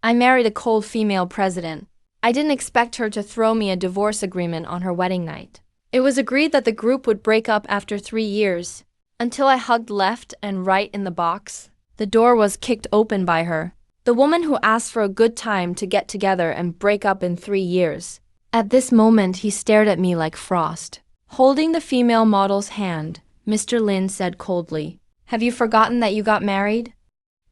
I married a cold female president. I didn't expect her to throw me a divorce agreement on her wedding night. It was agreed that the group would break up after 3 years. Until I hugged left and right in the box, the door was kicked open by her. The woman who asked for a good time to get together and break up in 3 years. At this moment, he stared at me like frost. Holding the female model's hand, Mr. Lin said coldly, "Have you forgotten that you got married?"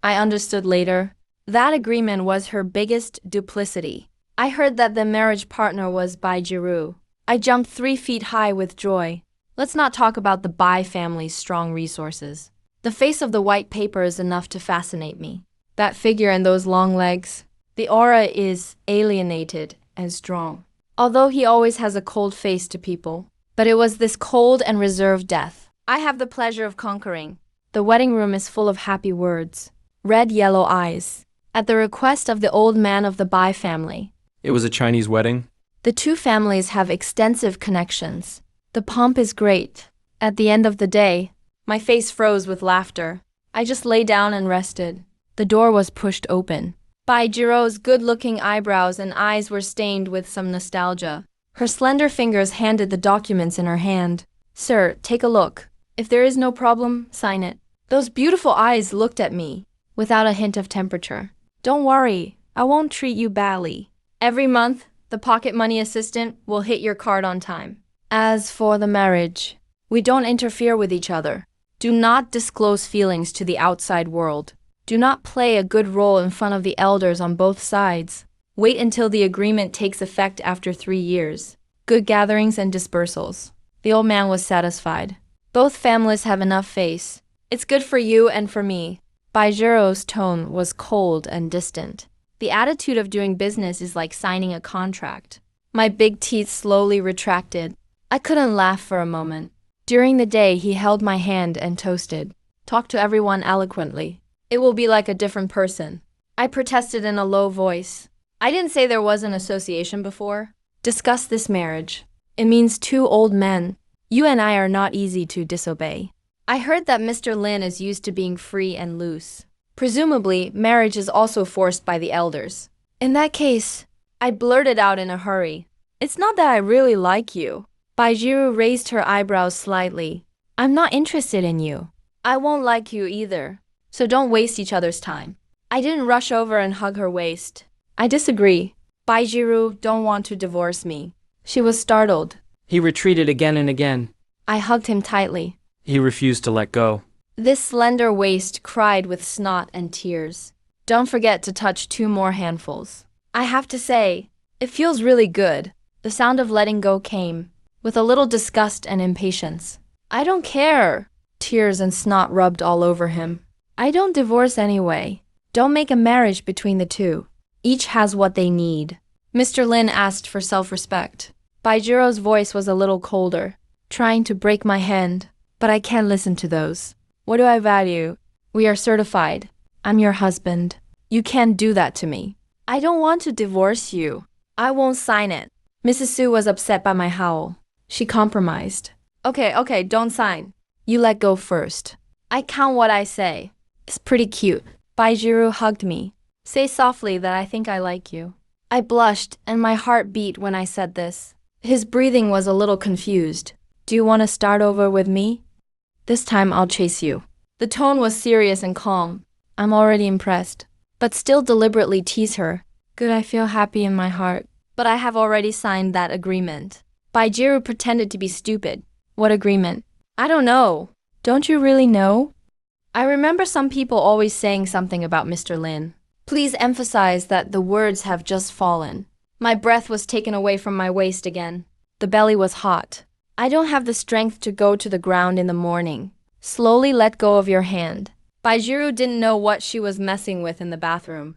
I understood later. That agreement was her biggest duplicity. I heard that the marriage partner was Bai Jiru. I jumped 3 feet high with joy. Let's not talk about the Bai family's strong resources. The face of the white paper is enough to fascinate me. That figure and those long legs. The aura is alienated and strong. Although he always has a cold face to people. But it was this cold and reserved death I have the pleasure of conquering. The wedding room is full of happy words. Red yellow eyes. At the request of the old man of the Bai family. It was a Chinese wedding? The two families have extensive connections. The pomp is great. At the end of the day, my face froze with laughter. I just lay down and rested. The door was pushed open. Bai Jiro's good-looking eyebrows and eyes were stained with some nostalgia. Her slender fingers handed the documents in her hand. "Sir, take a look. If there is no problem, sign it." Those beautiful eyes looked at me, without a hint of temperature. "Don't worry, I won't treat you badly. Every month, the pocket money assistant will hit your card on time. As for the marriage, we don't interfere with each other. Do not disclose feelings to the outside world. Do not play a good role in front of the elders on both sides. Wait until the agreement takes effect after 3 years. Good gatherings and dispersals." The old man was satisfied. "Both families have enough face. It's good for you and for me." Baijiro's tone was cold and distant. The attitude of doing business is like signing a contract. My big teeth slowly retracted. I couldn't laugh for a moment. During the day, he held my hand and toasted. "Talk to everyone eloquently. It will be like a different person." I protested in a low voice. "I didn't say there was an association before. Discuss this marriage. It means 2 old men. You and I are not easy to disobey." I heard that Mr. Lin is used to being free and loose. Presumably, marriage is also forced by the elders. In that case, I blurted out in a hurry, "It's not that I really like you." Baijiru raised her eyebrows slightly. "I'm not interested in you. I won't like you either. So don't waste each other's time." I didn't rush over and hug her waist. "I disagree. Baijiru don't want to divorce me." She was startled. He retreated again and again. I hugged him tightly. He refused to let go. This slender waist cried with snot and tears. "Don't forget to touch 2 more handfuls." I have to say, it feels really good. The sound of letting go came, with a little disgust and impatience. "I don't care." Tears and snot rubbed all over him. "I don't divorce anyway. Don't make a marriage between the two. Each has what they need." Mr. Lin asked for self-respect. Baijiro's voice was a little colder, trying to break my hand. "But I can't listen to those. What do I value? We are certified. I'm your husband. You can't do that to me. I don't want to divorce you. I won't sign it." Mrs. Su was upset by my howl. She compromised. Okay, don't sign. You let go first. I count what I say." It's pretty cute. Baijiru hugged me. "Say softly that I think I like you." I blushed and my heart beat when I said this. His breathing was a little confused. "Do you want to start over with me? This time I'll chase you." The tone was serious and calm. I'm already impressed, but still deliberately tease her. Good, I feel happy in my heart. But I have already signed that agreement. Baijiru pretended to be stupid. What agreement? I don't know. Don't you really know? I remember some people always saying something about Mr. Lin. Please emphasize that the words have just fallen. My breath was taken away from my waist again. The belly was hot. I don't have the strength to go to the ground in the morning. Slowly let go of your hand. Baijiru didn't know what she was messing with in the bathroom.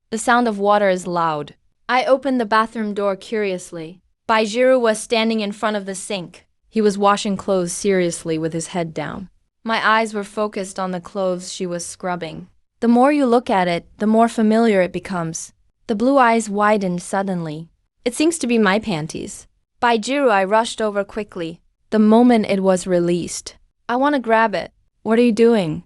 The sound of water is loud. I opened the bathroom door curiously. Baijiru was standing in front of the sink. He was washing clothes seriously with his head down. My eyes were focused on the clothes she was scrubbing. The more you look at it, the more familiar it becomes. The blue eyes widened suddenly. It seems to be my panties. Baijiru, I rushed over quickly. The moment it was released. I want to grab it. What are you doing?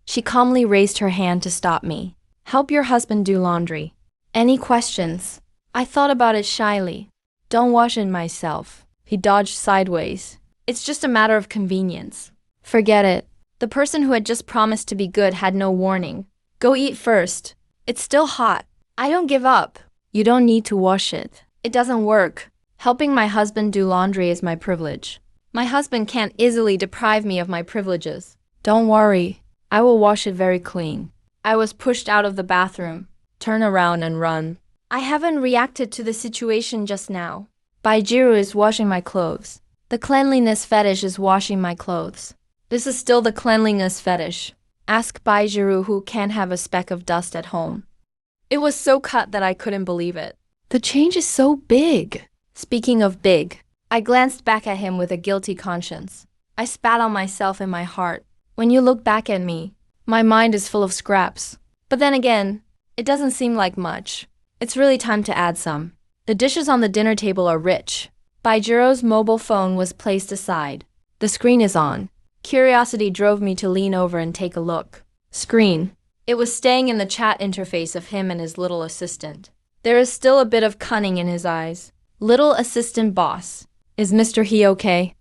She calmly raised her hand to stop me. Help your husband do laundry. Any questions? I thought about it shyly. Don't wash it myself. He dodged sideways. It's just a matter of convenience. Forget it. The person who had just promised to be good had no warning. Go eat first. It's still hot. I don't give up. You don't need to wash it. It doesn't work. Helping my husband do laundry is my privilege. My husband can't easily deprive me of my privileges. Don't worry. I will wash it very clean. I was pushed out of the bathroom. Turn around and run. I haven't reacted to the situation just now. Baijiru is washing my clothes. The cleanliness fetish is washing my clothes. This is still the cleanliness fetish. Ask Baijiru who can't have a speck of dust at home. It was so cut that I couldn't believe it. The change is so big. Speaking of big, I glanced back at him with a guilty conscience. I spat on myself in my heart. When you look back at me, my mind is full of scraps. But then again, it doesn't seem like much. It's really time to add some. The dishes on the dinner table are rich. Baijiro's mobile phone was placed aside. The screen is on. Curiosity drove me to lean over and take a look. Screen. It was staying in the chat interface of him and his little assistant. There is still a bit of cunning in his eyes. Little assistant boss. Is Mr. He okay?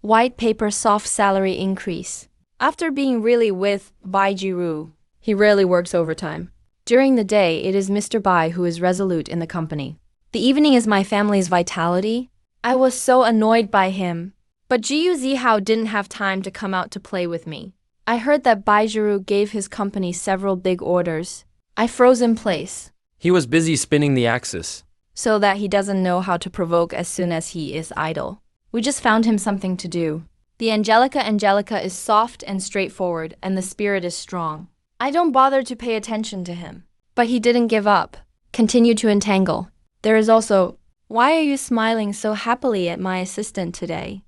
White paper soft salary increase. After being really with Baijiru, he rarely works overtime. During the day, it is Mr. Bai who is resolute in the company. The evening is my family's vitality. I was so annoyed by him. But Jiu Zihao didn't have time to come out to play with me. I heard that Baijiru gave his company several big orders. I froze in place. He was busy spinning the axis. So that he doesn't know how to provoke as soon as he is idle. We just found him something to do. The Angelica is soft and straightforward, and the spirit is strong. I don't bother to pay attention to him. But he didn't give up. Continue to entangle. There is also, why are you smiling so happily at my assistant today?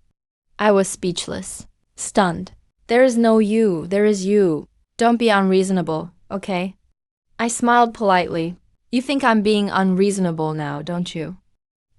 I was speechless. Stunned. There is no you, there is you. Don't be unreasonable, okay? I smiled politely. You think I'm being unreasonable now, don't you?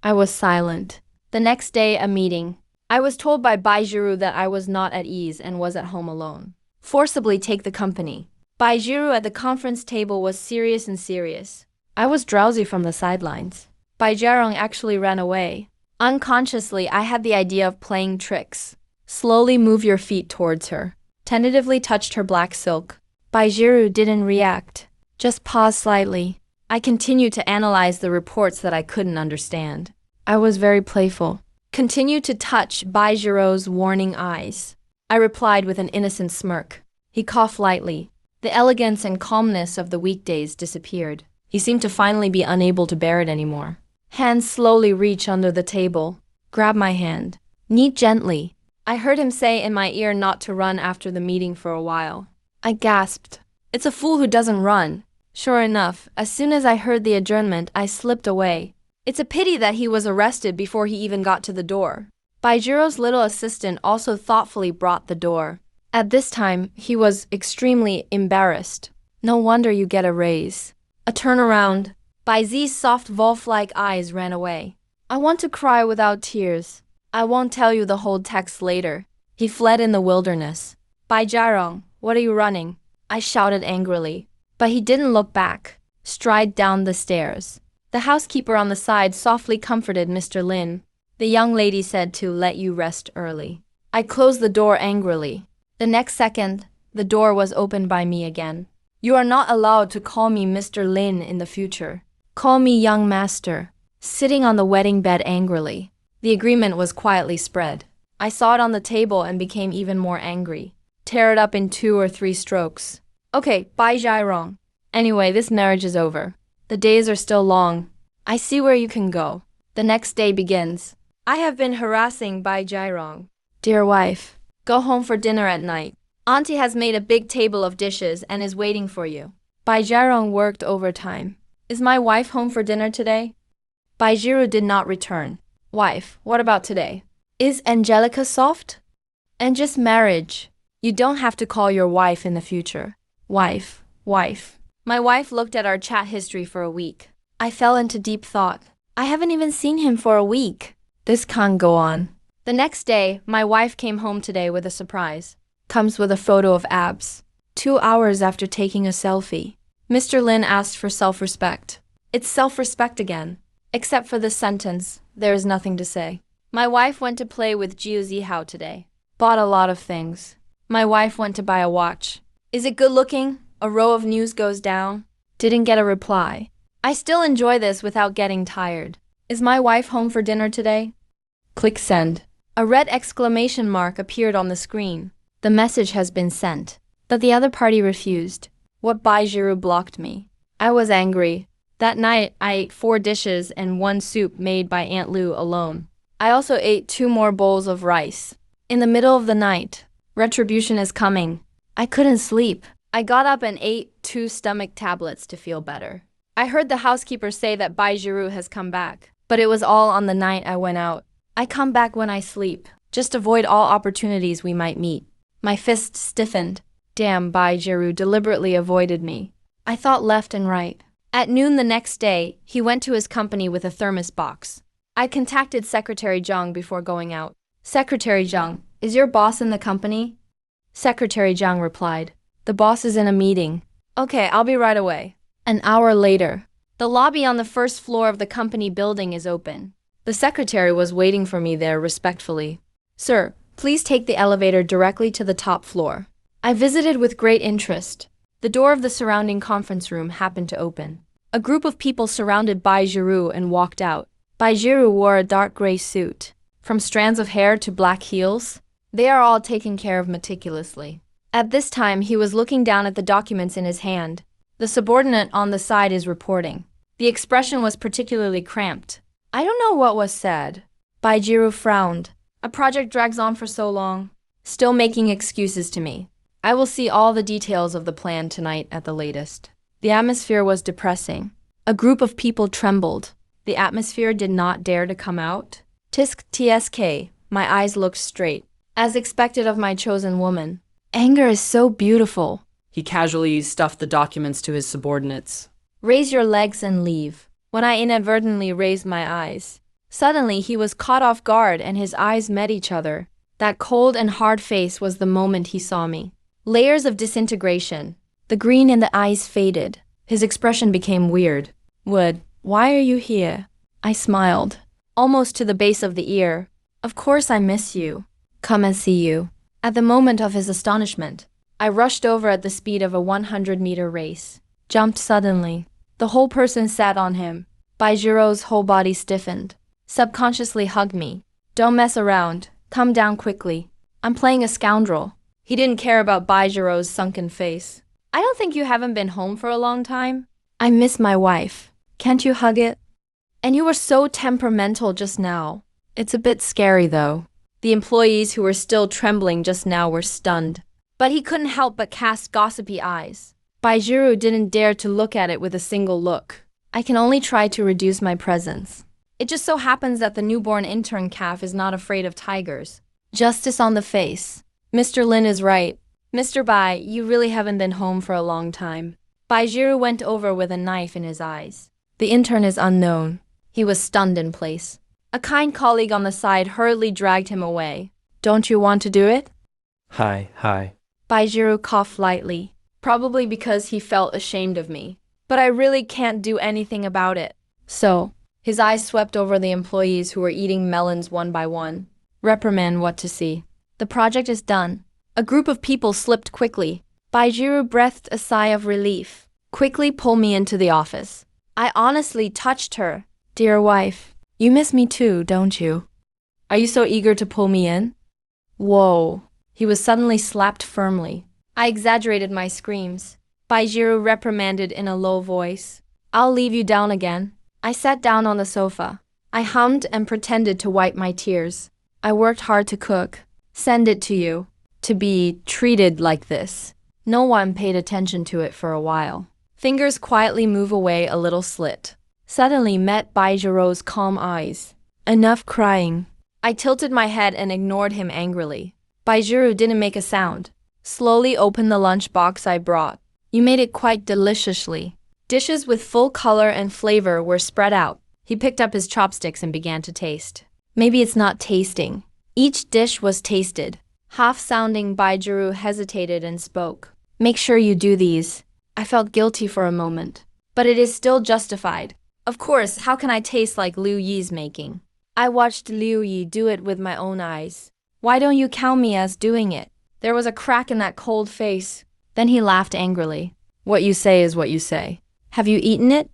I was silent. The next day, a meeting. I was told by Baijiru that I was not at ease and was at home alone. Forcibly take the company. Baijiru at the conference table was serious and serious. I was drowsy from the sidelines. Baijiru actually ran away. Unconsciously, I had the idea of playing tricks. Slowly move your feet towards her. Tentatively touched her black silk. Baijiru didn't react. Just paused slightly. I continued to analyze the reports that I couldn't understand. I was very playful. Continued to touch Baijiru's warning eyes. I replied with an innocent smirk. He coughed lightly. The elegance and calmness of the weekdays disappeared. He seemed to finally be unable to bear it anymore. Hands slowly reach under the table. Grab my hand. Knead gently. I heard him say in my ear not to run after the meeting for a while. I gasped. It's a fool who doesn't run. Sure enough, as soon as I heard the adjournment, I slipped away. It's a pity that he was arrested before he even got to the door. Baijiro's little assistant also thoughtfully brought the door. At this time, he was extremely embarrassed. No wonder you get a raise. A turnaround. Baizi's soft wolf-like eyes ran away. I want to cry without tears. I won't tell you the whole text later. He fled in the wilderness. Baijiru, what are you running? I shouted angrily. But he didn't look back. Stride down the stairs. The housekeeper on the side softly comforted Mr. Lin. The young lady said to let you rest early. I closed the door angrily. The next second, the door was opened by me again. You are not allowed to call me Mr. Lin in the future. Call me young master. Sitting on the wedding bed angrily. The agreement was quietly spread. I saw it on the table and became even more angry. Tear it up in 2 or 3 strokes. Okay, Baijiru. Anyway, this marriage is over. The days are still long. I see where you can go. The next day begins. I have been harassing Baijiru. Dear wife, go home for dinner at night. Auntie has made a big table of dishes and is waiting for you. Baijiru worked overtime. Is my wife home for dinner today? Baijiru did not return. Wife, what about today? Is Angelica soft? And just marriage. You don't have to call your wife in the future. Wife. My wife looked at our chat history for a week. I fell into deep thought. I haven't even seen him for a week. This can't go on. The next day, my wife came home today with a surprise. Comes with a photo of abs. 2 hours after taking a selfie. Mr. Lin asked for self-respect. It's self-respect again. Except for this sentence, there is nothing to say. My wife went to play with Jiu Zihao today. Bought a lot of things. My wife went to buy a watch. Is it good looking? A row of news goes down. Didn't get a reply. I still enjoy this without getting tired. Is my wife home for dinner today? Click send. A red exclamation mark appeared on the screen. The message has been sent. But the other party refused. What Baijiru blocked me. I was angry. That night, I ate 4 dishes and 1 soup made by Aunt Lu alone. I also ate 2 more bowls of rice. In the middle of the night, retribution is coming. I couldn't sleep. I got up and ate 2 stomach tablets to feel better. I heard the housekeeper say that Baijiru has come back, but it was all on the night I went out. I come back when I sleep. Just avoid all opportunities we might meet. My fist stiffened. Damn, Baijiru deliberately avoided me. I thought left and right. At noon the next day, he went to his company with a thermos box. I contacted Secretary Zhang before going out. Secretary Zhang, is your boss in the company? Secretary Zhang replied. The boss is in a meeting. Okay, I'll be right away. An hour later, the lobby on the first floor of the company building is open. The secretary was waiting for me there respectfully. Sir, please take the elevator directly to the top floor. I visited with great interest. The door of the surrounding conference room happened to open. A group of people surrounded Baijiru and walked out. Baijiru wore a dark gray suit. From strands of hair to black heels, they are all taken care of meticulously. At this time, he was looking down at the documents in his hand. The subordinate on the side is reporting. The expression was particularly cramped. I don't know what was said. Baijiru frowned. A project drags on for so long. Still making excuses to me. I will see all the details of the plan tonight at the latest. The atmosphere was depressing. A group of people trembled. The atmosphere did not dare to come out. Tisk tsk, my eyes looked straight. As expected of my chosen woman. Anger is so beautiful. He casually stuffed the documents to his subordinates. Raise your legs and leave. When I inadvertently raised my eyes. Suddenly he was caught off guard and his eyes met each other. That cold and hard face was the moment he saw me. Layers of disintegration. The green in the eyes faded. His expression became weird. Wood, why are you here? I smiled. Almost to the base of the ear. Of course I miss you. Come and see you. At the moment of his astonishment, I rushed over at the speed of a 100-meter race. Jumped suddenly. The whole person sat on him. Baijiru's whole body stiffened. Subconsciously hugged me. Don't mess around. Come down quickly. I'm playing a scoundrel. He didn't care about Baijiru's sunken face. I don't think you haven't been home for a long time. I miss my wife. Can't you hug it? And you were so temperamental just now. It's a bit scary though. The employees who were still trembling just now were stunned. But he couldn't help but cast gossipy eyes. Baijiru didn't dare to look at it with a single look. I can only try to reduce my presence. It just so happens that the newborn intern calf is not afraid of tigers. Justice on the face. Mr. Lin is right. Mr. Bai, you really haven't been home for a long time. Baijiru went over with a knife in his eyes. The intern is unknown. He was stunned in place. A kind colleague on the side hurriedly dragged him away. Don't you want to do it? Hi. Baijiru coughed lightly, probably because he felt ashamed of me. But I really can't do anything about it. So, his eyes swept over the employees who were eating melons one by one. Reprimand what to see. The project is done. A group of people slipped quickly. Baijiru breathed a sigh of relief. Quickly pull me into the office. I honestly touched her. Dear wife, you miss me too, don't you? Are you so eager to pull me in? Whoa. He was suddenly slapped firmly. I exaggerated my screams. Baijiru reprimanded in a low voice. I'll leave you down again. I sat down on the sofa. I hummed and pretended to wipe my tears. I worked hard to cook. Send it to you. To be treated like this. No one paid attention to it for a while. Fingers quietly move away a little slit. Suddenly met Baijiru's calm eyes. Enough crying. I tilted my head and ignored him angrily. Baijiru didn't make a sound. Slowly opened the lunch box I brought. You made it quite deliciously. Dishes with full color and flavor were spread out. He picked up his chopsticks and began to taste. Maybe it's not tasting. Each dish was tasted. Half-sounding Baijiru hesitated and spoke. Make sure you do these. I felt guilty for a moment. But it is still justified. Of course, how can I taste like Liu Yi's making? I watched Liu Yi do it with my own eyes. Why don't you count me as doing it? There was a crack in that cold face. Then he laughed angrily. What you say is what you say. Have you eaten it?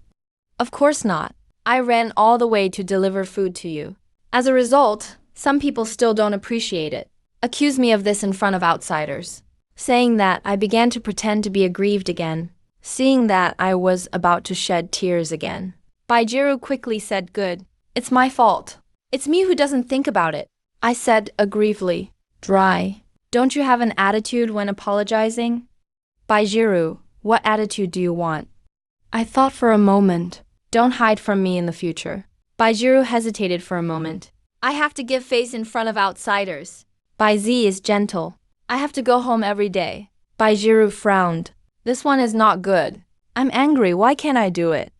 Of course not. I ran all the way to deliver food to you. As a result, some people still don't appreciate it. Accuse me of this in front of outsiders. Saying that, I began to pretend to be aggrieved again. Seeing that, I was about to shed tears again. Baijiru quickly said, "Good. It's my fault. It's me who doesn't think about it." I said aggrievedly, "Dry. Don't you have an attitude when apologizing?" Baijiru, what attitude do you want? I thought for a moment. Don't hide from me in the future. Baijiru hesitated for a moment. I have to give face in front of outsiders. Baizi is gentle. I have to go home every day. Baijiru frowned. This one is not good. I'm angry. Why can't I do it?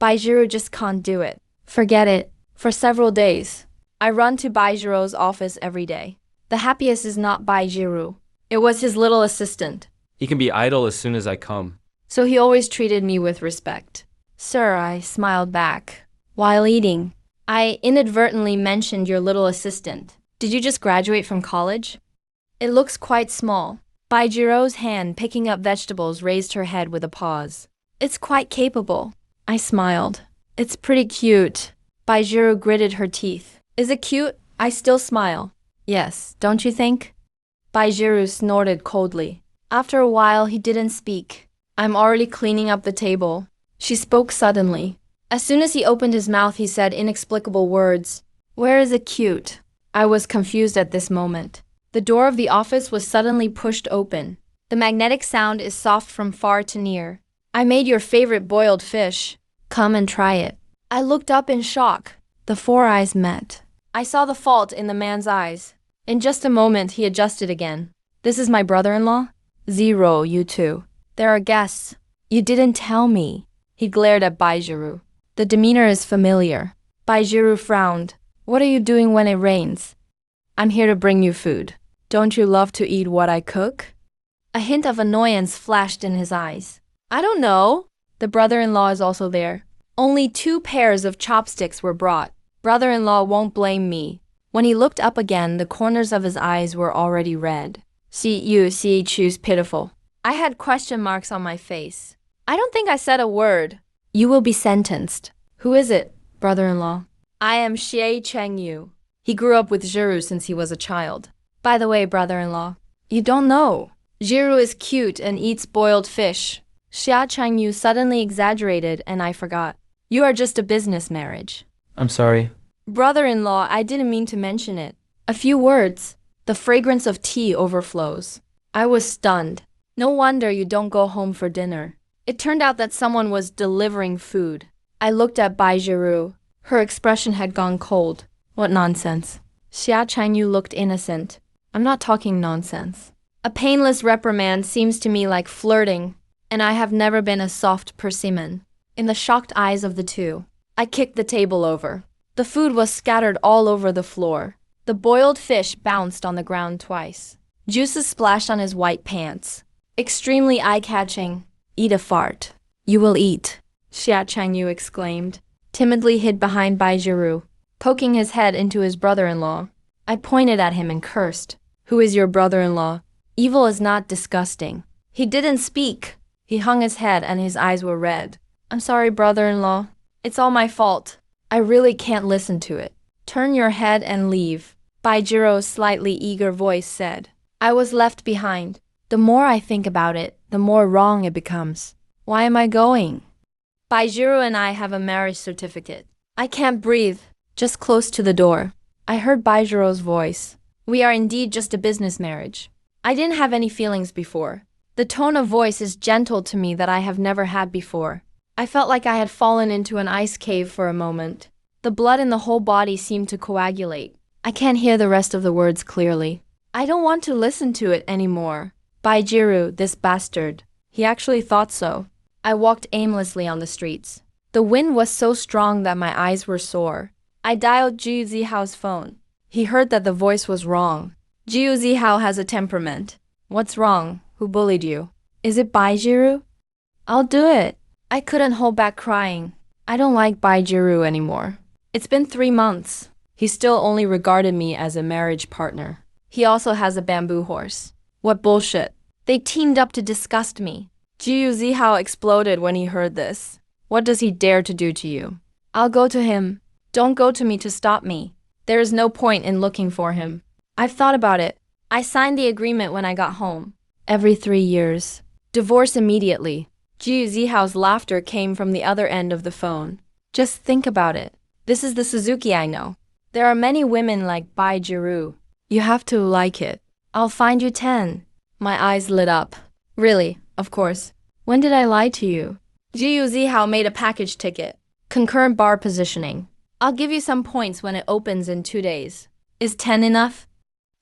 Baijiru just can't do it. Forget it. For several days, I run to Baijiru's office every day. The happiest is not Baijiru. It was his little assistant. He can be idle as soon as I come. So he always treated me with respect. Sir, I smiled back. While eating, I inadvertently mentioned your little assistant. Did you just graduate from college? It looks quite small. Baijiro's hand picking up vegetables raised her head with a pause. It's quite capable. I smiled. It's pretty cute. Baijiru gritted her teeth. Is it cute? I still smile. Yes, don't you think? Baijiru snorted coldly. After a while, he didn't speak. I'm already cleaning up the table. She spoke suddenly. As soon as he opened his mouth, he said inexplicable words. Where is it cute? I was confused at this moment. The door of the office was suddenly pushed open. The magnetic sound is soft from far to near. I made your favorite boiled fish. Come and try it. I looked up in shock. The four eyes met. I saw the fault in the man's eyes. In just a moment, he adjusted again. This is my brother-in-law? Zero, you two. There are guests. You didn't tell me. He glared at Baijiru. The demeanor is familiar. Baijiru frowned. What are you doing when it rains? I'm here to bring you food. Don't you love to eat what I cook? A hint of annoyance flashed in his eyes. I don't know. The brother-in-law is also there. Only 2 pairs of chopsticks were brought. Brother-in-law won't blame me. When he looked up again, the corners of his eyes were already red. See, choose pitiful. I had question marks on my face. I don't think I said a word. You will be sentenced. Who is it, brother-in-law? I am Xie Chengyu. He grew up with Zhiru since he was a child. By the way, brother-in-law, you don't know. Zhiru is cute and eats boiled fish. Xia Chengyu suddenly exaggerated and I forgot. You are just a business marriage. I'm sorry. Brother-in-law, I didn't mean to mention it. A few words. The fragrance of tea overflows. I was stunned. No wonder you don't go home for dinner. It turned out that someone was delivering food. I looked at Baijiru. Her expression had gone cold. What nonsense. Xia Chengyu looked innocent. I'm not talking nonsense. A painless reprimand seems to me like flirting, and I have never been a soft persimmon. In the shocked eyes of the two, I kicked the table over. The food was scattered all over the floor. The boiled fish bounced on the ground twice. Juices splashed on his white pants. Extremely eye-catching. Eat a fart. You will eat, Xia Chengyu exclaimed, timidly hid behind Baijiru, poking his head into his brother-in-law. I pointed at him and cursed. Who is your brother-in-law? Evil is not disgusting. He didn't speak. He hung his head and his eyes were red. I'm sorry, brother-in-law. It's all my fault. I really can't listen to it. Turn your head and leave, Baijiru's slightly eager voice said. I was left behind. The more I think about it, the more wrong it becomes. Why am I going? Baijiru and I have a marriage certificate. I can't breathe, just close to the door. I heard Baijiru's voice. We are indeed just a business marriage. I didn't have any feelings before. The tone of voice is gentle to me that I have never had before. I felt like I had fallen into an ice cave for a moment. The blood in the whole body seemed to coagulate. I can't hear the rest of the words clearly. I don't want to listen to it anymore. Baijiru, this bastard. He actually thought so. I walked aimlessly on the streets. The wind was so strong that my eyes were sore. I dialed Jiu Zihao's phone. He heard that the voice was wrong. Jiu Zihao has a temperament. What's wrong? Who bullied you? Is it Baijiru? I'll do it. I couldn't hold back crying. I don't like Baijiru anymore. It's been 3 months. He still only regarded me as a marriage partner. He also has a bamboo horse. What bullshit. They teamed up to disgust me. Jiu Zihao exploded when he heard this. What does he dare to do to you? I'll go to him. Don't go to me to stop me. There is no point in looking for him. I've thought about it. I signed the agreement when I got home. Every 3 years. Divorce immediately. Jiu Zihao's laughter came from the other end of the phone. Just think about it. This is the Suzuki I know. There are many women like Baijiru. You have to like it. I'll find you 10. My eyes lit up. Really, of course. When did I lie to you? Jiu Zihao made a package ticket. Concurrent bar positioning. I'll give you some points when it opens in 2 days. Is 10 enough?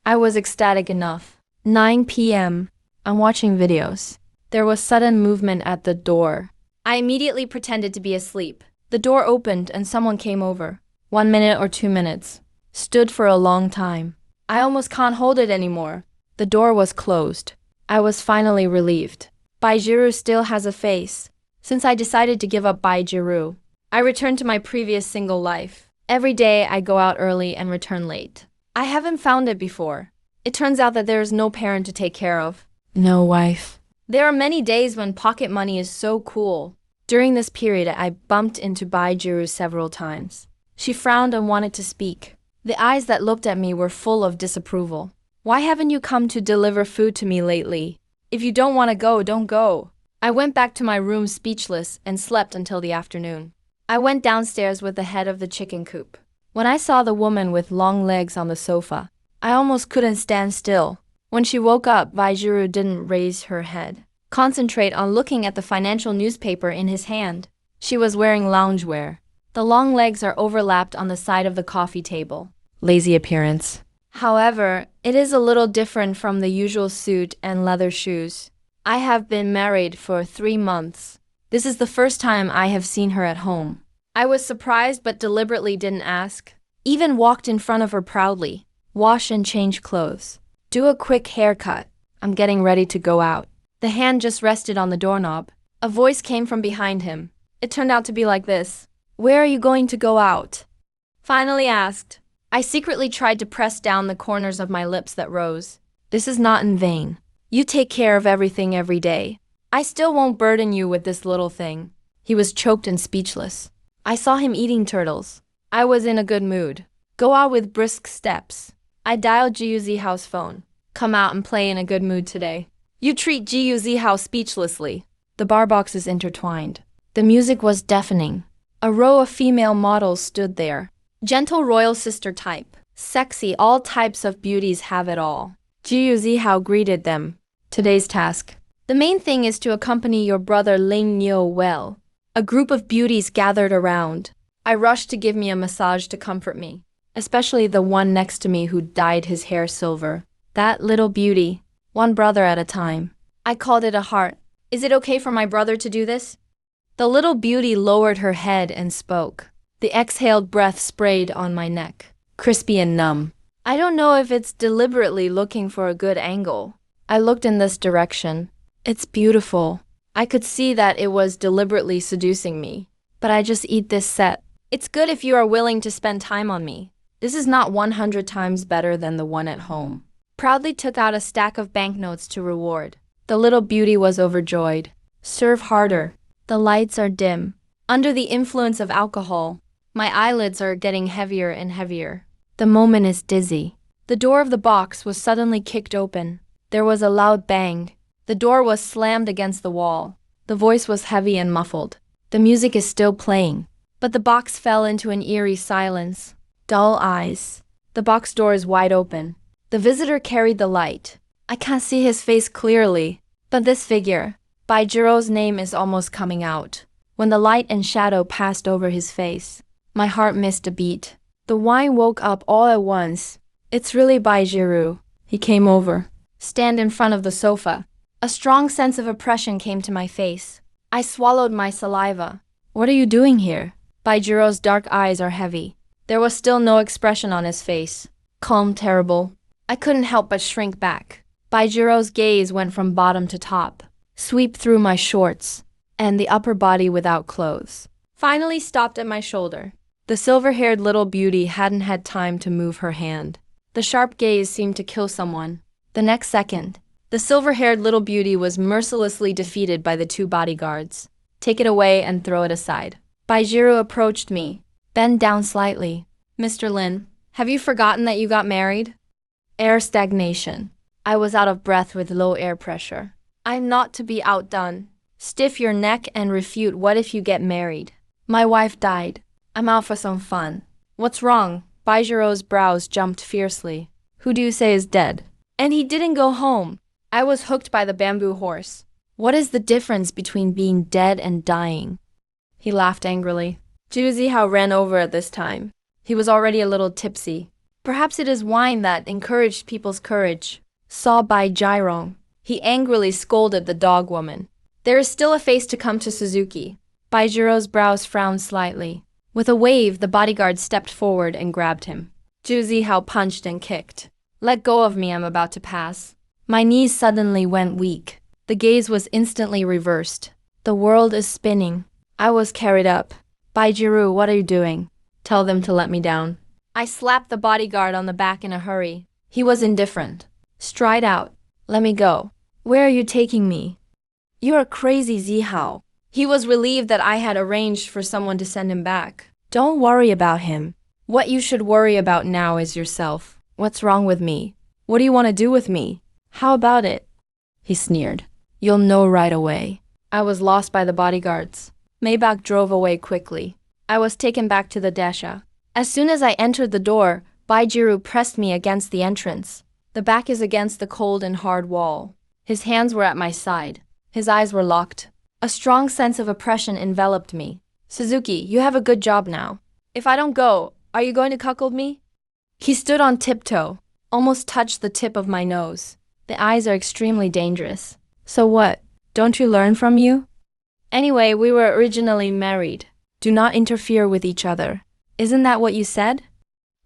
I was ecstatic enough. 9 p.m. I'm watching videos. There was sudden movement at the door. I immediately pretended to be asleep. The door opened and someone came over. 1 minute or 2 minutes. Stood for a long time. I almost can't hold it anymore. The door was closed. I was finally relieved. Baijiru still has a face. Since I decided to give up Baijiru, I returned to my previous single life. Every day I go out early and return late. I haven't found it before. It turns out that there is no parent to take care of. No wife. There are many days when pocket money is so cool. During this period, I bumped into Baijiru several times. She frowned and wanted to speak. The eyes that looked at me were full of disapproval. Why haven't you come to deliver food to me lately? If you don't want to go, don't go. I went back to my room speechless and slept until the afternoon. I went downstairs with the head of the chicken coop. When I saw the woman with long legs on the sofa, I almost couldn't stand still. When she woke up, Baijiru didn't raise her head. Concentrate on looking at the financial newspaper in his hand. She was wearing loungewear. The long legs are overlapped on the side of the coffee table. Lazy appearance. However, it is a little different from the usual suit and leather shoes. I have been married for 3 months. This is the first time I have seen her at home. I was surprised but deliberately didn't ask. Even walked in front of her proudly. Wash and change clothes. Do a quick haircut. I'm getting ready to go out. The hand just rested on the doorknob. A voice came from behind him. It turned out to be like this. Where are you going to go out? Finally asked. I secretly tried to press down the corners of my lips that rose. This is not in vain. You take care of everything every day. I still won't burden you with this little thing. He was choked and speechless. I saw him eating turtles. I was in a good mood. Go out with brisk steps. I dialed Jiu Zihao's phone. Come out and play in a good mood today. You treat Jiu Zihao speechlessly. The bar boxes intertwined. The music was deafening. A row of female models stood there. Gentle royal sister type. Sexy, all types of beauties have it all. Jiu Zihao greeted them. Today's task. The main thing is to accompany your brother Ling Niu well. A group of beauties gathered around. I rushed to give me a massage to comfort me. Especially the one next to me who dyed his hair silver. That little beauty. One brother at a time. I called it a heart. Is it okay for my brother to do this? The little beauty lowered her head and spoke. The exhaled breath sprayed on my neck. Crispy and numb. I don't know if it's deliberately looking for a good angle. I looked in this direction. It's beautiful. I could see that it was deliberately seducing me. But I just eat this set. It's good if you are willing to spend time on me. This is not 100 times better than the one at home. Proudly took out a stack of banknotes to reward. The little beauty was overjoyed. Serve harder. The lights are dim. Under the influence of alcohol, my eyelids are getting heavier and heavier. The moment is dizzy. The door of the box was suddenly kicked open. There was a loud bang. The door was slammed against the wall. The voice was heavy and muffled. The music is still playing. But the box fell into an eerie silence. Dull eyes. The box door is wide open. The visitor carried the light. I can't see his face clearly, but this figure, Baijiru's name is almost coming out. When the light and shadow passed over his face, my heart missed a beat. The wine woke up all at once. It's really Baijiru. He came over. Stand in front of the sofa. A strong sense of oppression came to my face. I swallowed my saliva. What are you doing here? Baijiru's dark eyes are heavy. There was still no expression on his face. Calm, terrible. I couldn't help but shrink back. Baijiru's gaze went from bottom to top, sweep through my shorts, and the upper body without clothes. finally stopped at my shoulder. The silver-haired little beauty hadn't had time to move her hand. The sharp gaze seemed to kill someone. The next second, the silver-haired little beauty was mercilessly defeated by the two bodyguards. Take it away and throw it aside. Baijiru approached me. Bend down slightly. Mr. Lin, have you forgotten that you got married? Air stagnation. I was out of breath with low air pressure. I'm not to be outdone. Stiff your neck and refute what if you get married. My wife died. I'm out for some fun. What's wrong? Baijiru's brows jumped fiercely. Who do you say is dead? And he didn't go home. I was hooked by the bamboo horse. What is the difference between being dead and dying? He laughed angrily. Zhu Zihao ran over at this time. He was already a little tipsy. Perhaps it is wine that encouraged people's courage. Saw Bai Jirong. He angrily scolded the dog woman. There is still a face to come to Suzuki. Baijiru's brows frowned slightly. With a wave, the bodyguard stepped forward and grabbed him. Zhu Zihao punched and kicked. Let go of me, I'm about to pass. My knees suddenly went weak. The gaze was instantly reversed. The world is spinning. I was carried up. Baijiru, what are you doing? Tell them to let me down. I slapped the bodyguard on the back in a hurry. He was indifferent. Stride out. Let me go. Where are you taking me? You're crazy, Zihao. He was relieved that I had arranged for someone to send him back. Don't worry about him. What you should worry about now is yourself. What's wrong with me? What do you want to do with me? How about it? He sneered. You'll know right away. I was lost by the bodyguards. Maybach drove away quickly. I was taken back to the Desha. As soon as I entered the door, Baijiru pressed me against the entrance. The back is against the cold and hard wall. His hands were at my side. His eyes were locked. A strong sense of oppression enveloped me. Suzuki, you have a good job now. If I don't go, are you going to cuckold me? He stood on tiptoe, almost touched the tip of my nose. The eyes are extremely dangerous. So what? Don't you learn from you? Anyway, we were originally married. Do not interfere with each other. Isn't that what you said?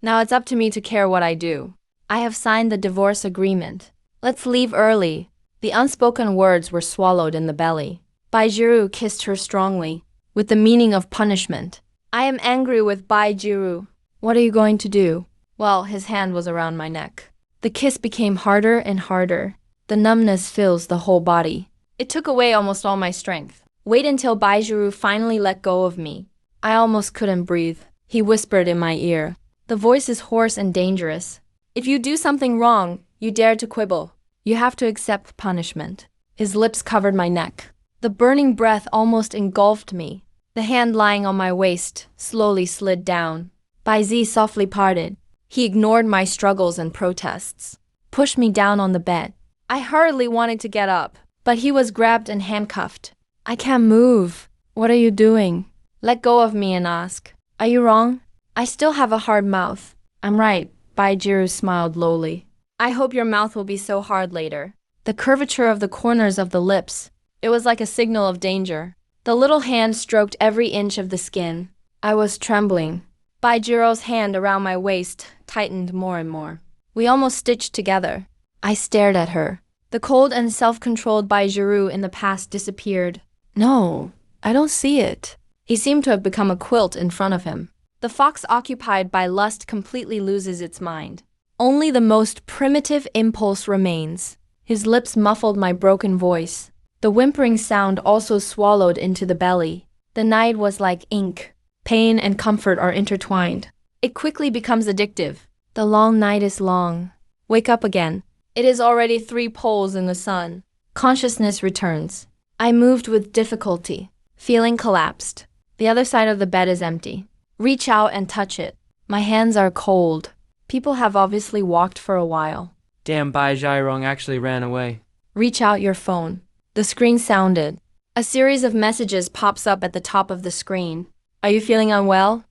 Now it's up to me to care what I do. I have signed the divorce agreement. Let's leave early. The unspoken words were swallowed in the belly. Baijiru kissed her strongly, with the meaning of punishment. I am angry with Baijiru. What are you going to do? Well, his hand was around my neck. The kiss became harder and harder. The numbness fills the whole body. It took away almost all my strength. Wait until Baijiru finally let go of me. I almost couldn't breathe. He whispered in my ear. The voice is hoarse and dangerous. If you do something wrong, you dare to quibble. You have to accept punishment. His lips covered my neck. The burning breath almost engulfed me. The hand lying on my waist slowly slid down. Baizi softly parted. He ignored my struggles and protests. Pushed me down on the bed. I hurriedly wanted to get up, but he was grabbed and handcuffed. I can't move. What are you doing? Let go of me and ask. Are you wrong? I still have a hard mouth. I'm right. Baijiru smiled lowly. I hope your mouth will be so hard later. The curvature of the corners of the lips. It was like a signal of danger. The little hand stroked every inch of the skin. I was trembling. Baijiru's hand around my waist tightened more and more. We almost stitched together. I stared at her. The cold and self-controlled Baijiru in the past disappeared. No, I don't see it. He seemed to have become a quilt in front of him. The fox occupied by lust completely loses its mind. Only the most primitive impulse remains. His lips muffled my broken voice. The whimpering sound also swallowed into the belly. The night was like ink. Pain and comfort are intertwined. It quickly becomes addictive. The long night is long. Wake up again. It is already 3 poles in the sun. Consciousness returns. I moved with difficulty. Feeling collapsed. The other side of the bed is empty. Reach out and touch it. My hands are cold. People have obviously walked for a while. Damn, Bai Jirong actually ran away. Reach out your phone. The screen sounded. A series of messages pops up at the top of the screen. Are you feeling unwell?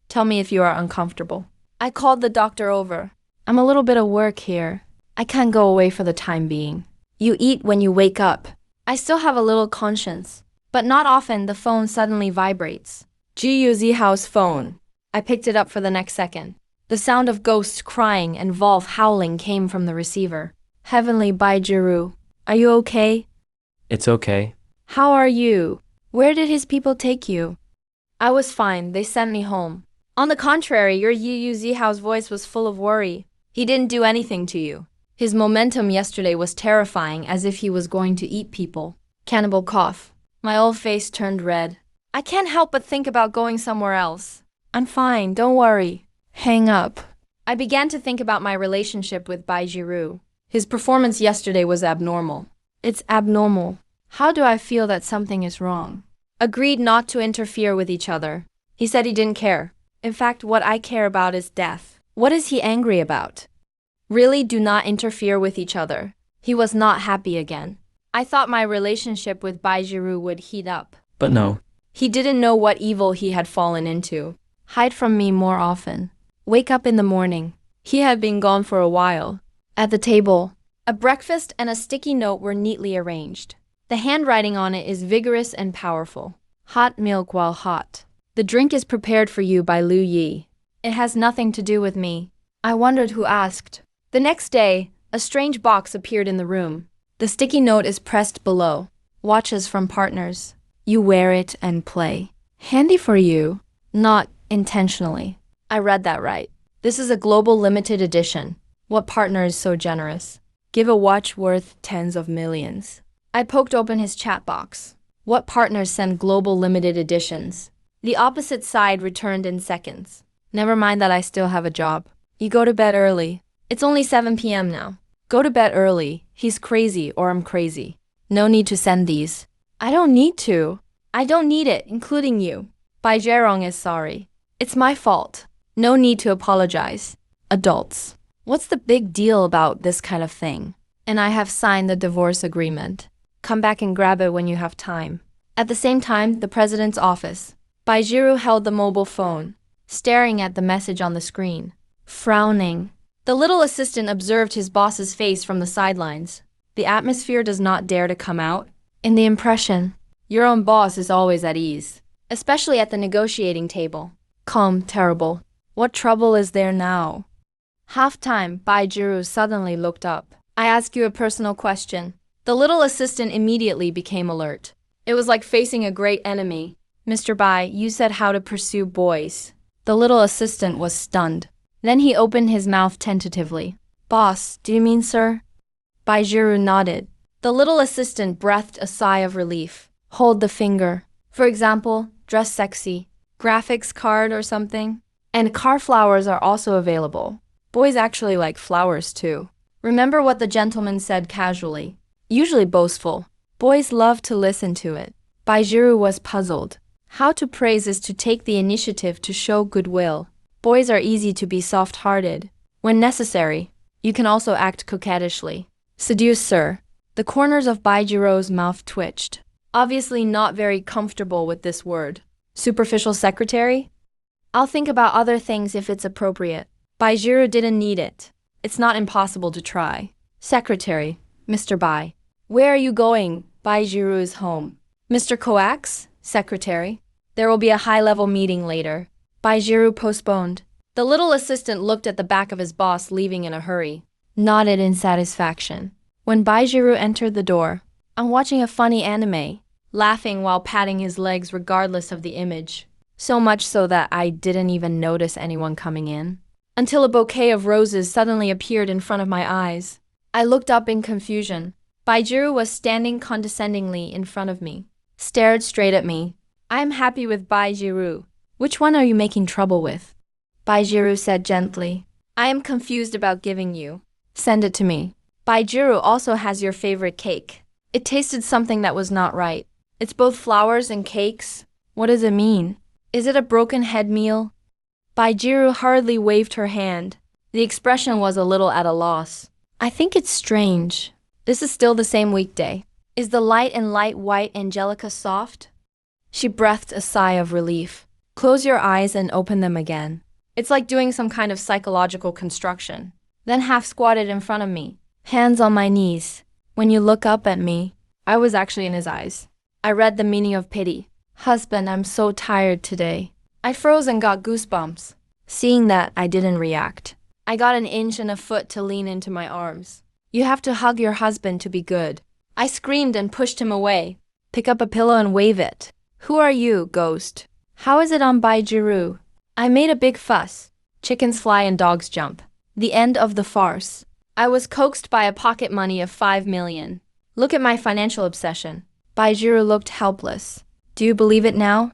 Tell me if you are uncomfortable. I called the doctor over. I'm a little bit of work here. I can't go away for the time being. You eat when you wake up. I still have a little conscience. But not often the phone suddenly vibrates. Jiyu Zihao's phone. I picked it up for the next second. The sound of ghosts crying and Volf howling came from the receiver. Heavenly Baijiru. Are you okay? It's okay. How are you? Where did his people take you? I was fine, they sent me home. On the contrary, your Yu Zihao's voice was full of worry. He didn't do anything to you. His momentum yesterday was terrifying, as if he was going to eat people. Cannibal cough. My old face turned red. I can't help but think about going somewhere else. I'm fine, don't worry. Hang up. I began to think about my relationship with Bai Jiru. His performance yesterday was abnormal. It's abnormal. How do I feel that something is wrong? Agreed not to interfere with each other. He said he didn't care. In fact, what I care about is death. What is he angry about? Really, do not interfere with each other. He was not happy again. I thought my relationship with Bai Jiru would heat up. But no. He didn't know what evil he had fallen into. Hide from me more often. Wake up in the morning. He had been gone for a while. At the table, a breakfast and a sticky note were neatly arranged. The handwriting on it is vigorous and powerful. Hot milk while hot. The drink is prepared for you by Lu Yi. It has nothing to do with me. I wondered who asked. The next day, a strange box appeared in the room. The sticky note is pressed below. Watches from partners. You wear it and play. Handy for you. Not intentionally. I read that right. This is a global limited edition. What partner is so generous? Give a watch worth tens of millions. I poked open his chat box. What partners send global limited editions? The opposite side returned in seconds. Never mind that I still have a job. You go to bed early. It's only 7 p.m. now. Go to bed early. He's crazy or I'm crazy. No need to send these. I don't need to. I don't need it, including you. Bai Zherong is sorry. It's my fault. No need to apologize. Adults. What's the big deal about this kind of thing? And I have signed the divorce agreement. Come back and grab it when you have time. At the same time, the president's office. Bai Jiru held the mobile phone, staring at the message on the screen. Frowning. The little assistant observed his boss's face from the sidelines. The atmosphere does not dare to come out. In the impression, your own boss is always at ease, especially at the negotiating table. Calm, terrible. What trouble is there now? Half-time, Bai Jiru suddenly looked up. I ask you a personal question. The little assistant immediately became alert. It was like facing a great enemy. Mr. Bai, you said how to pursue boys. The little assistant was stunned. Then he opened his mouth tentatively. Boss, do you mean sir? Bai Jiru nodded. The little assistant breathed a sigh of relief. Hold the finger. For example, dress sexy. Graphics card or something. And car flowers are also available. Boys actually like flowers too. Remember what the gentleman said casually. Usually boastful. Boys love to listen to it. Bai Jiru was puzzled. How to praise is to take the initiative to show goodwill. Boys are easy to be soft-hearted. When necessary, you can also act coquettishly. Seduce, sir. The corners of Bai Jiru's mouth twitched. Obviously not very comfortable with this word. Superficial secretary? I'll think about other things if it's appropriate. Bai Jiru didn't need it. It's not impossible to try. Secretary, Mr. Bai. Where are you going? Bai Jiru is home. Mr. Koax? Secretary. There will be a high-level meeting later. Bai Jiru postponed. The little assistant looked at the back of his boss leaving in a hurry. Nodded in satisfaction. When Bai Jiru entered the door, I'm watching a funny anime, laughing while patting his legs regardless of the image. So much so that I didn't even notice anyone coming in. Until a bouquet of roses suddenly appeared in front of my eyes. I looked up in confusion. Bai Jiru was standing condescendingly in front of me. Stared straight at me. I'm happy with Bai Jiru. Which one are you making trouble with? Bai Jiru said gently. I am confused about giving you. Send it to me. Bai Jiru also has your favorite cake. It tasted something that was not right. It's both flowers and cakes. What does it mean? Is it a broken head meal? Bai Jiru hurriedly waved her hand. The expression was a little at a loss. I think it's strange. This is still the same weekday. Is the light and light white Angelica soft? She breathed a sigh of relief. Close your eyes and open them again. It's like doing some kind of psychological construction. Then half squatted in front of me, hands on my knees. When you look up at me, I was actually in his eyes. I read the meaning of pity. Husband, I'm so tired today. I froze and got goosebumps. Seeing that, I didn't react. I got an inch and a foot to lean into my arms. You have to hug your husband to be good. I screamed and pushed him away. Pick up a pillow and wave it. Who are you, ghost? How is it on Baijiru? I made a big fuss. Chickens fly and dogs jump. The end of the farce. I was coaxed by a pocket money of 5 million. Look at my financial obsession. Baijiru looked helpless. Do you believe it now?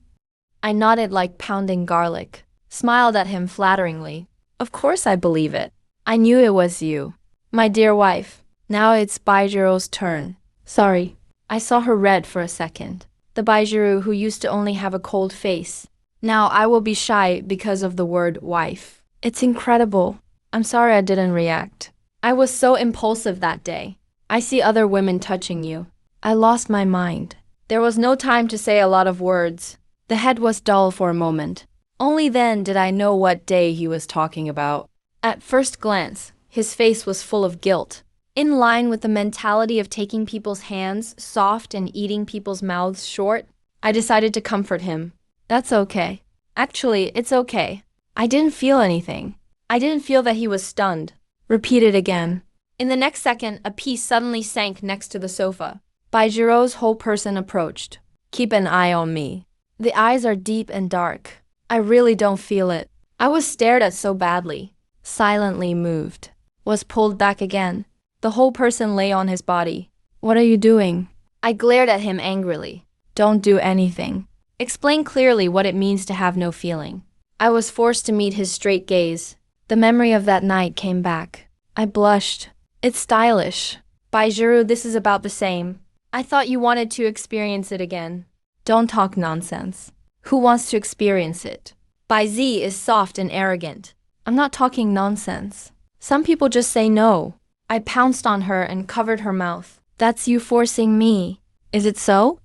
I nodded like pounding garlic. Smiled at him flatteringly. Of course I believe it. I knew it was you. My dear wife. Now it's Baijiru's turn. Sorry. I saw her red for a second. The Baijiru who used to only have a cold face. Now I will be shy because of the word wife. It's incredible. I'm sorry I didn't react. I was so impulsive that day. I see other women touching you. I lost my mind. There was no time to say a lot of words. The head was dull for a moment. Only then did I know what day he was talking about. At first glance, his face was full of guilt. In line with the mentality of taking people's hands soft and eating people's mouths short, I decided to comfort him. That's okay. Actually, it's okay. I didn't feel anything. I didn't feel that he was stunned. Repeat it again. In the next second, a piece suddenly sank next to the sofa. Baijiro's whole person approached. Keep an eye on me. The eyes are deep and dark. I really don't feel it. I was stared at so badly. Silently moved. Was pulled back again. The whole person lay on his body. What are you doing? I glared at him angrily. Don't do anything. Explain clearly what it means to have no feeling. I was forced to meet his straight gaze. The memory of that night came back. I blushed. It's stylish. Baijiru, this is about the same. I thought you wanted to experience it again. Don't talk nonsense. Who wants to experience it? Bai Z is soft and arrogant. I'm not talking nonsense. Some people just say no. I pounced on her and covered her mouth. That's you forcing me. Is it so?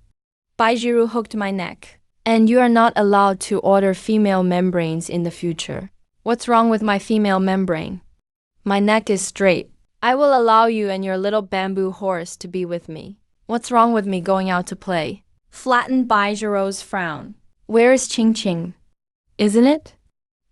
Baijiru hooked my neck. And you are not allowed to order female membranes in the future. What's wrong with my female membrane? My neck is straight. I will allow you and your little bamboo horse to be with me. What's wrong with me going out to play? Flattened Baijiru's frown. Where is Qing Qing? Isn't it?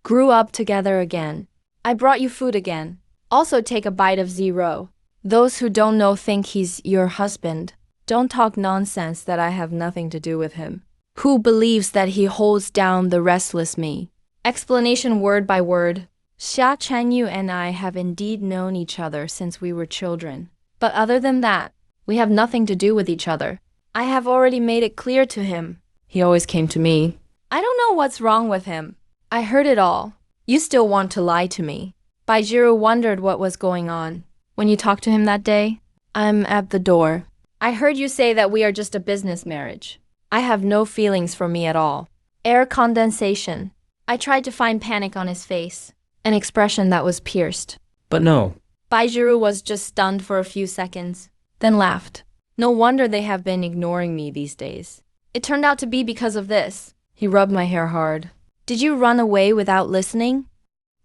Grew up together again. I brought you food again. Also take a bite of zero. Those who don't know think he's your husband. Don't talk nonsense that I have nothing to do with him. Who believes that he holds down the restless me? Explanation word by word. Xia Chenyu and I have indeed known each other since we were children. But other than that, we have nothing to do with each other. I have already made it clear to him. He always came to me. I don't know what's wrong with him. I heard it all. You still want to lie to me. Baijiru wondered what was going on. When you talked to him that day? I'm at the door. I heard you say that we are just a business marriage. I have no feelings for me at all. Air condensation. I tried to find panic on his face. An expression that was pierced. But no. Baijiru was just stunned for a few seconds, then laughed. No wonder they have been ignoring me these days. It turned out to be because of this. He rubbed my hair hard. Did you run away without listening?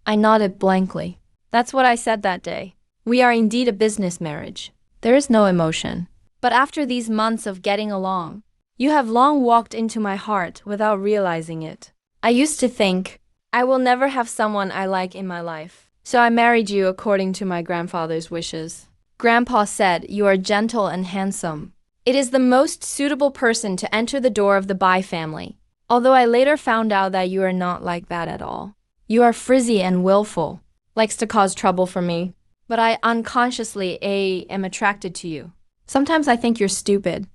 I nodded blankly. That's what I said that day. We are indeed a business marriage. There is no emotion. But after these months of getting along, you have long walked into my heart without realizing it. I used to think, I will never have someone I like in my life. So I married you according to my grandfather's wishes. Grandpa said you are gentle and handsome. It is the most suitable person to enter the door of the Bai family. Although I later found out that you are not like that at all. You are frizzy and willful, likes to cause trouble for me, but I unconsciously am attracted to you. Sometimes I think you're stupid.